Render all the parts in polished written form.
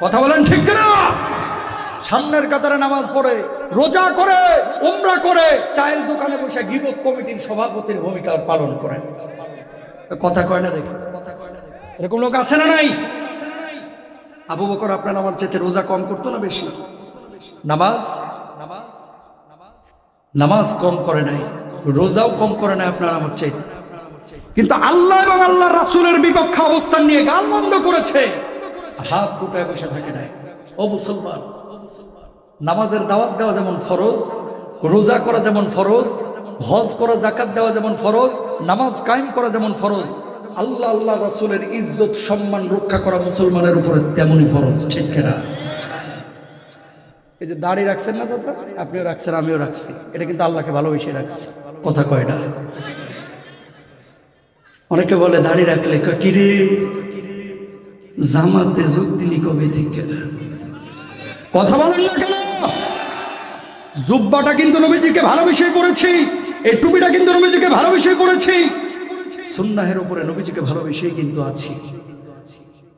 কথা বলেন ঠিক কিনা? সামনের কাতারে নামাজ পড়ে, রোজা করে, উমরা করে, চায়ের দোকানে বসে গীবত কমিটির সভাপতির ভূমিকা পালন করেন। কথা কয় না দেখি, এরকম লোক আছে না নাই? আবু বকর আপনার আমার চেয়ে রোজা কম করতো না বেশি? নামাজ নামাজ কম করে নাই, রোজাও কম করে নাই আপনার আমার চাইতে। কিন্তু আল্লাহ এবং আল্লাহ রাসূলের বিপক্ষে অবস্থান নিয়ে গাল বন্ধ করেছে, হাত গুটায় বসে থাকে নাই। ও মুসলমান, নামাজের দাওয়াত দেওয়া যেমন ফরজ, রোজা করা যেমন ফরজ, হজ করা, যাকাত দেওয়া যেমন ফরজ, নামাজ কায়েম করা যেমন ফরজ, আল্লাহ আল্লাহ রাসূলের ইজ্জত সম্মান রক্ষা করা মুসলমানের উপরে তেমনই ফরজ। ঠিক কিনা? এই যে দাড়ি রাখছেন না চাচা, আপনিও রাখছেন, আমিও রাখছি, এটা কিন্তু আল্লাহকে ভালোবেসে রাখছি। কথা কয় না? অনেকে বলে দাড়ি রাখলে, কিরে জামাতে যোগ দিলি কবে থেকে? কথা বলেন না কেন? জুব্বাটা কিন্তু নবীজিকে ভালোবেসে পড়েছি, এই টুপিটা কিন্তু নবীজিকে ভালোবেসে পড়েছি, সুন্নাহের উপরে নবীজিকে ভালোবেসেই কিন্তু আছি।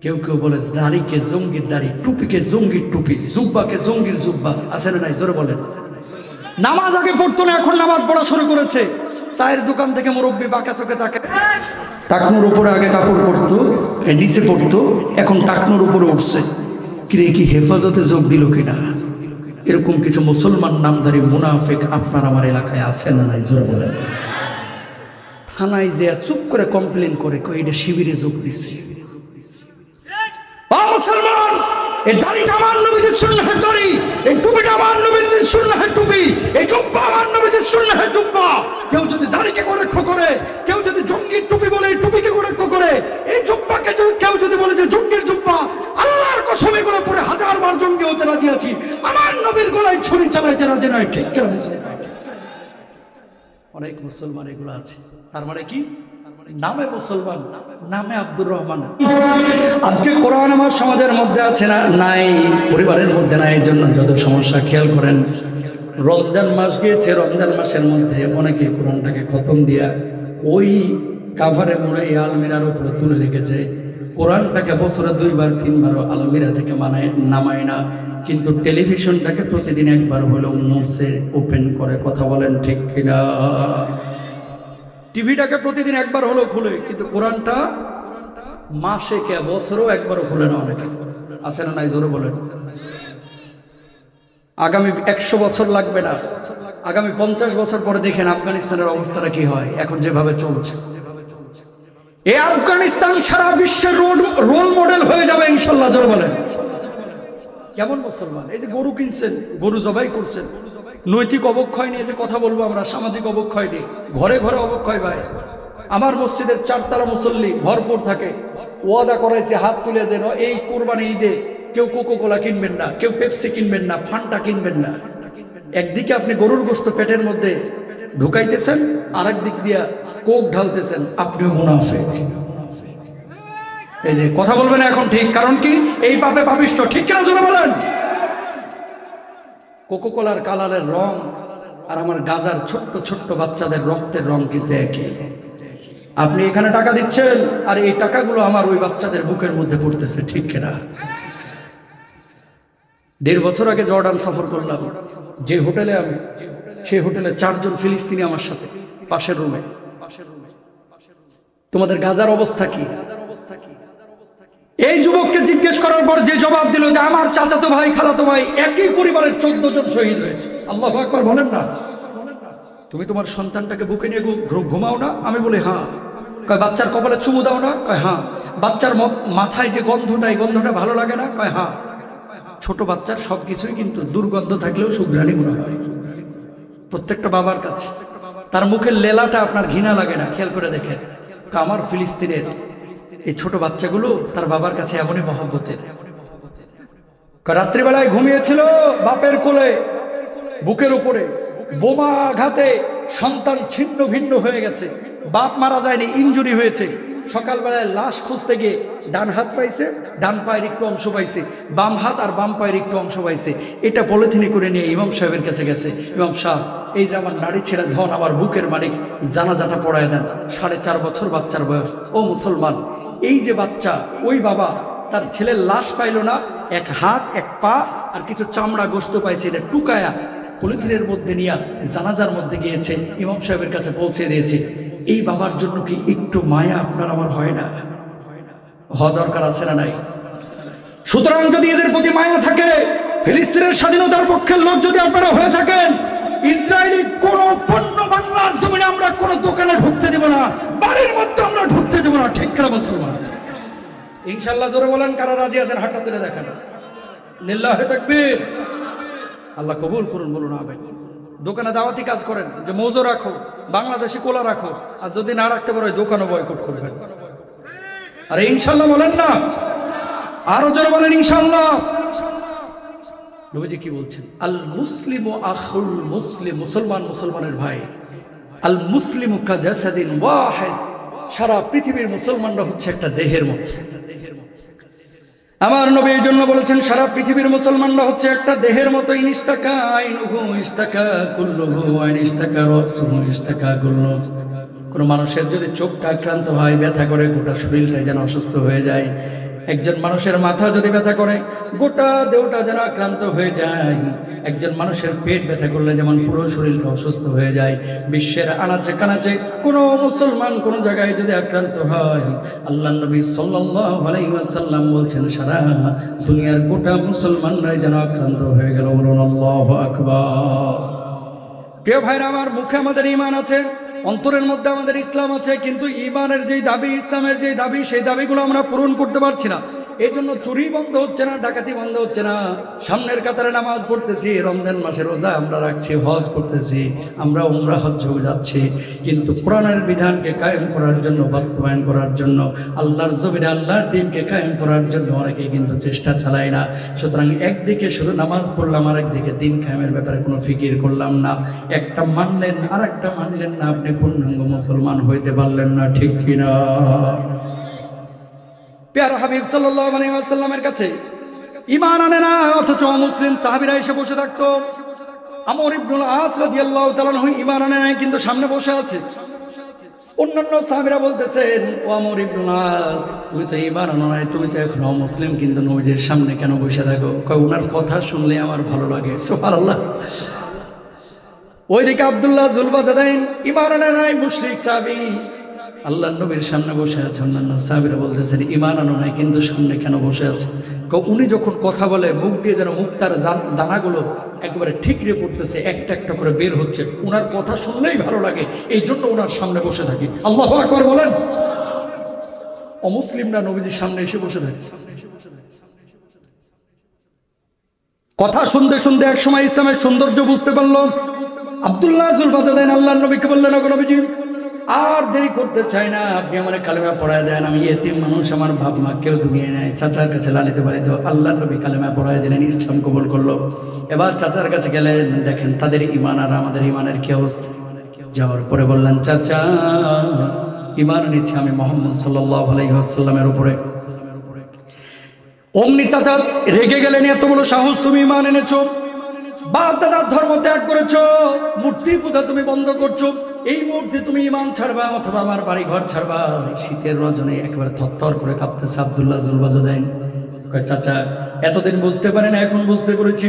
কেউ কেউ বলে দাড়িকে জঙ্গির দাড়ি, টুপিকে জঙ্গির টুপি, জুব্বাকে জঙ্গির জুব্বা। আছে না নাই? জোরে বলেন। নামাজ আগে পড়তো না, এখন নামাজ পড়া শুরু করেছে। চায়ের দোকান থেকে মুরব্বী বাঁকা চোখে তাকে, টাকনুর উপরে আগে কাপড় পরতো, নিচে পড়তো, এখন টাকনুর উপরে উঠছে। কিরে, কি হেফাজতে যোগ দিল কিনা? এরকম কিছু মুসলমান নামধারী মুনাফিক আপনার আমার এলাকায় আছে না নাই? জোরে বলেন। থানায় যে চুপ করে কমপ্লেন করে, এটা শিবিরে যোগ দিচ্ছে। মুসলমান, এই দাড়িটা আমার নবীজির সুন্নাহের দাড়ি, এই টুপিটা আমার নবীজির সুন্নাহের টুপি, এই জুব্বা আমার নবীজির সুন্নাহের জুব্বা। কেউ যদি দাড়িকে গোরক্ষ করে, কেউ যদি জঙ্গির টুপি বলে, এই টুপিকে গোরক্ষ করে, এই জুব্বাকে কেউ যদি বলে যে জঙ্গির জুব্বা, আল্লাহর কসম এগুলো পরে 1000 বার জঙ্গি হতে রাজি আছি, আমার নবীর গলায় ছুরি চালাইতে রাজি নয়। ঠিক কেন? অনেক মুসলমান এগুলো আছে। তার মানে কি? নামে মুসলমান, নামে আব্দুর রহমান। আজকে কোরআন আমার সমাজের মধ্যে আছে না? নাই। পরিবারের মধ্যে নাই। এই জন্য যত সমস্যা, খেয়াল করেন, রমজান মাস গিয়েছে, রমজান মাসের মধ্যে অনেকে কোরআনটাকে খতম দিয়া ওই কাভারে মোড়ে আলমিরার উপরে তুলে রেখেছে। কোরআনটাকে বছরে 2 বার 3 বারও আলমিরা থেকে নামায় না, কিন্তু টেলিভিশনটাকে প্রতিদিন একবার হলেও মুছে ওপেন করে। কথা বলেন ঠিক কিনা? টিভিটাকে প্রতিদিন একবার হলেও খুলে, কিন্তু কোরআনটা মাসে কে বছরও একবারও খুলে না। অনেকে আছে না নাই? জোরে বলেন। আগামী 100 বছর লাগবে না, আগামী 50 বছর পরে দেখেন আফগানিস্তানের অবস্থাটা কি হয়। এখন যেভাবে চলছে, এই আফগানিস্তান সারা বিশ্বের রোল মডেল হয়ে যাবে ইনশাল্লাহ। জোরে বলেন। কেমন মুসলমান? এই যে গরু কিনছেন, গরু জবাই করছেন, নৈতিক অবক্ষয় নিয়ে যে কথা বলবো আমরা, সামাজিক অবক্ষয় নিয়ে, ঘরে ঘরে অবক্ষয় ভাই। আমার মসজিদের 4 তলা মুসল্লি ভরপুর থাকে, ওয়াদা করাইছে হাত তুলে যেন এই কোরবানি ঈদে কেউ কোকোকোলা কিনবেন না, কেউ পেপসি কিনবেন না, ফান্টা কিনবেন না। একদিকে আপনি গরুর গোশত পেটের মধ্যে ঢুকাইতেছেন, আরেক দিক দিয়া কোক ঢালতেছেন, আপনিও মুনাফিক। এই যে কথা বলবেন এখন ঠিক, কারণ কি? এই পাপে পাপিষ্ঠ। ঠিক কিনা? জোরে বলেন। কোকোকোলার কালারের রং আর আমার গাজার ছোট্ট ছোট্ট বাচ্চাদের রক্তের রং কিন্তু একই। আপনি এখানে টাকা দিচ্ছেন, আর এই টাকাগুলো আমার ওই বাচ্চাদের বুকের মধ্যে পড়তেছে। ঠিক কিনা? 1.5 বছর আগে জর্ডান সফর করলাম, যে হোটেলে আমি, সেই হোটেলে 4 জন ফিলিস্তিনি আমার সাথে পাশের রুমে। তোমাদের গাজার অবস্থা কি? এই যুবককে জিজ্ঞেস করার পর যে জবাব দিল যে আমার চাচাতো ভাই, খালাতো ভাই, একই পরিবারের 14 জন শহীদ হয়েছে। আল্লাহু আকবার বলেন না? তুমি তোমার সন্তানটাকে বুকে নিয়ে ঘুমাও না? আমি বলি হ্যাঁ। কয় বাচ্চার কপালে চুমু দাও না? কয় হ্যাঁ। বাচ্চার মাথায় যে গন্ধটা, এই গন্ধটা ভালো লাগে না? কয় হ্যাঁ। ছোট বাচ্চার সবকিছুই কিন্তু দুর্গন্ধ থাকলেও সুঘ্রাণী মনে হয় প্রত্যেকটা বাবার কাছে। তার মুখের লেলাটা আপনার ঘৃণা লাগে না? খেয়াল করে দেখেন। আমার ফিলিস্তিনের এই ছোট বাচ্চাগুলো তার বাবার কাছে এমনই মহব্বতের। রাত্রিবেলায় ঘুমিয়েছিল বাপের কোলে, বুকের উপরে বোমা আঘাতে সন্তান ছিন্ন ভিন্ন হয়ে গেছে। বাপ মারা যায়নি, ইনজুরি হয়েছে। সকালবেলায় লাশ খুঁজতে গিয়ে ডান হাত পাইছে, ডান পায়ের একটু অংশ পাইছে, বাম হাত আর বাম পায়ের একটু অংশ পাইছে। এটা পলিথিনে করে নিয়ে ইমাম সাহেবের কাছে গেছে। ইমাম সাহেব, এই যে আমার নাড়ি ছেড়া ধন, আমার বুকের মালিক, জানাজাটা পড়ায় দেন। 4.5 বছর বাচ্চার বয়স। ও মুসলমান, এই যে বাচ্চা, ওই বাবা তার ছেলের লাশ পাইল না, এক হাত এক পা আর কিছু চামড়া গোশত পাইছে, এটা টুকায়া পলিথিনের মধ্যে নিয়ে জানাজার মধ্যে গিয়েছে, ইমাম সাহেবের কাছে পৌঁছে দিয়েছে। এই বাবার জন্য কি একটু মায়া আপনার আমার হয় না? হওয়া দরকার আছে না নাই? সুতরাং যদি এদের প্রতি মায়া থাকে, ফিলিস্তিনের স্বাধীনতার পক্ষের লোক যদি আপনারা হয়ে থাকেন, ইসরায়েলি কোন পণ্য বাংলার জমিনে আমরা কোন দোকানে ঢুকতে দেব না, বাড়ির মধ্যে আমরা ঢুকতে দেব না। ঠিক করে মুসলমান ইনশাআল্লাহ জোরে বলেন কারা রাজি আছেন? হাতটা তুলে দেখান। লিল্লাহি তাকবীর। আল্লাহ কবুল করুন, বলুন আমিন। দোকানে দাওয়াতি কাজ করেন, যে মৌজো রাখো, বাংলাদেশি কোলা রাখো, আর যদি না রাখতে পারো দোকানও বয়কট করবেন। আরে ইনশাআল্লাহ বলেন না, আরো জোরে বলেন ইনশাআল্লাহ। নবীজি কি বলছেন? আল মুসলিমু আখুল মুসলিম, মুসলমান মুসলমানের ভাই। আল মুসলিমু কাজাসাদিন ওয়াহিদ, সারা পৃথিবীর মুসলমানরা হচ্ছে একটা দেহের মতো। আমার নবী এই জন্য বলেছেন সারা পৃথিবীর মুসলমানরা হচ্ছে একটা দেহের মতো। ইনিস্তাকা আইনুহু ইস্তাকা কুল্লুহু ওয়া ইনিস্তাকা রাসুহু ইস্তাকা কুল্লু। কোন মানুষের যদি চোখটা আক্রান্ত হয়, ব্যথা করে, গোটা শরীরটাই যেন অসুস্থ হয়ে যায়। একজন মানুষের মাথা যদি ব্যথা করে, গোটা দেহটা যেন আক্রান্ত হয়ে যায়। একজন মানুষের পেট ব্যথা করলে যেমন পুরো শরীরটা অসুস্থ হয়ে যায়। বিশ্বের আনাচে কানাচে কোনো মুসলমান কোন জায়গায় যদি আক্রান্ত হয়, আল্লাহ নবী সাল্লাল্লাহু আলাইহি ওয়াসাল্লাম বলছেন সারা দুনিয়ার গোটা মুসলমানরাই যেন আক্রান্ত হয়ে গেল। বলুন আল্লাহু আকবার। প্রিয় ভাইরা আমার, মুখে আমাদের ঈমান আছে, অন্তরের মধ্যে আমাদের ইসলাম আছে, কিন্তু ঈমানের যেই দাবি, ইসলামের যেই দাবি, সেই দাবিগুলো আমরা পূরণ করতে পারছি না। এই জন্য চুরি বন্ধ হচ্ছে না, ডাকাতি বন্ধ হচ্ছে না। সামনের কাতারে নামাজ পড়তেছি, রমজান মাসে রোজা আমরা রাখছি, হজ করতেছি, আমরা উমরা হজ্জ যাচ্ছি, কিন্তু কোরআনের বিধানকে কায়েম করার জন্য, বাস্তবায়ন করার জন্য, আল্লাহর জমিনে আল্লাহর দ্বীনকে কায়েম করার জন্য অনেকে কিন্তু চেষ্টা চালায় না। সুতরাং একদিকে শুধু নামাজ পড়লাম, আর একদিকে দ্বীন কায়েমের ব্যাপারে কোনো ফিকির করলাম না। একটা মানলেন আর একটা মানলেন না, আপনি পূর্ণাঙ্গ মুসলমান হইতে পারলেন না। ঠিক কিনা? প্যারা হাবিব সাল্লাল্লাহু আলাইহি ওয়াসাল্লামের কাছে ঈমান আনে না, অথচ মুসলিম সাহাবীরা এসে বসে থাকতো। আমর ইবনুল আস রাদিয়াল্লাহু তাআলা আনহু ঈমান আনে নাই, কিন্তু সামনে বসে আছে। অন্যান্য সাহাবীরা বলতেছেন, ও আমর ইবনুল আস, তুমি তো ঈমান আনো নাই, তুমি তো এখনো মুসলিম, কিন্তু নবীজির সামনে কেন বসে থাকো? কয়, ওনার কথা শুনলে আমার ভালো লাগে। সুবহানাল্লাহ। ওইদিকে আব্দুল্লাহ জুলবাজাদাইন ঈমান আনে নাই, মুশরিক সাহাবী, আল্লাহর নবীর সামনে বসে আছে। অন্যান্য সাহাবীরা বলতেছেন, ঈমান আনো নাই, কিন্তু সামনে কেন বসে আছে? উনি যখন কথা বলে মুখ দিয়ে যেন মুক্তার দানাগুলো একেবারে ঠিকরে পড়তেছে, একটা একটা করে বের হচ্ছে। ওনার কথা শুনলেই ভালো লাগে, এই জন্য ওনার সামনে বসে থাকি। আল্লাহু আকবার বলেন। অমুসলিমরা নবীজির সামনে এসে বসে থাকে। কথা শুনতে শুনতে এক সময় ইসলামের সৌন্দর্য বুঝতে পারলো। আব্দুল্লাহ জুলবাজাদাইন আল্লাহর নবীকে বললেন, ওগো নবীজি, আর দেরি করতে চাই না, আপনি আমার কালেমা পড়ায় দেন। আমি এতিম মানুষ, আমার বাপ মা কেউ দুনিয়ায় নাই, চাচার কাছে লালিত পালিত। আল্লাহর নবী কালেমা পড়ায় দিলেন, ইসলাম কবুল করলো। এবার চাচার কাছে গেলেন, দেখেন তাদের ঈমান আর আমাদের ঈমানের কি অবস্থা। যাওয়ার পরে বললেন, চাচা, ঈমান নিচ্ছে আমি মুহাম্মদ সাল্লাল্লাহু আলাইহি ওয়াসাল্লামের উপরে। অমনি চাচা রেগে গেলেন, এত বড় সাহস, তুমি ঈমান এনেছো, বাপ দাদার ধর্ম ত্যাগ করেছো, মূর্তি পূজা তুমি বন্ধ করছো, এই মুহূর্তে তুমি ঈমান ছাড়বা অথবা আমার বাড়ি ঘর ছাড়বা। শীতের রজনী একেবারে থরথর করে কাঁপতেছে আব্দুল্লাহ জুলবাজাদাইন। কয়, চাচা, এতদিন বুঝতে পারি না, এখন বুঝতে পেরেছি।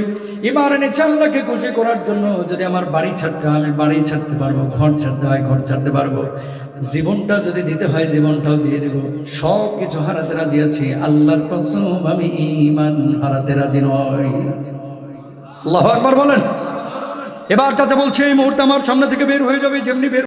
ঈমান এনেছি আল্লাহকে খুশি করার জন্য। যদি আমার বাড়ি ছাড়তে হয়, আমি বাড়ি ছাড়তে পারবো, ঘর ছাড়তে হয়, ঘর ছাড়তে পারবো, জীবনটা যদি দিতে হয়, জীবনটাও দিয়ে দেব। সব কিছু হারাতে রাজি আছি, আল্লাহর কসম আমি ঈমান হারাতে রাজি নই। আল্লাহু আকবার বলেন। এবার চাচা বলছে, এই মুহূর্তে আমার সামনে থেকে বের হয়ে যাবে, যেমনি বের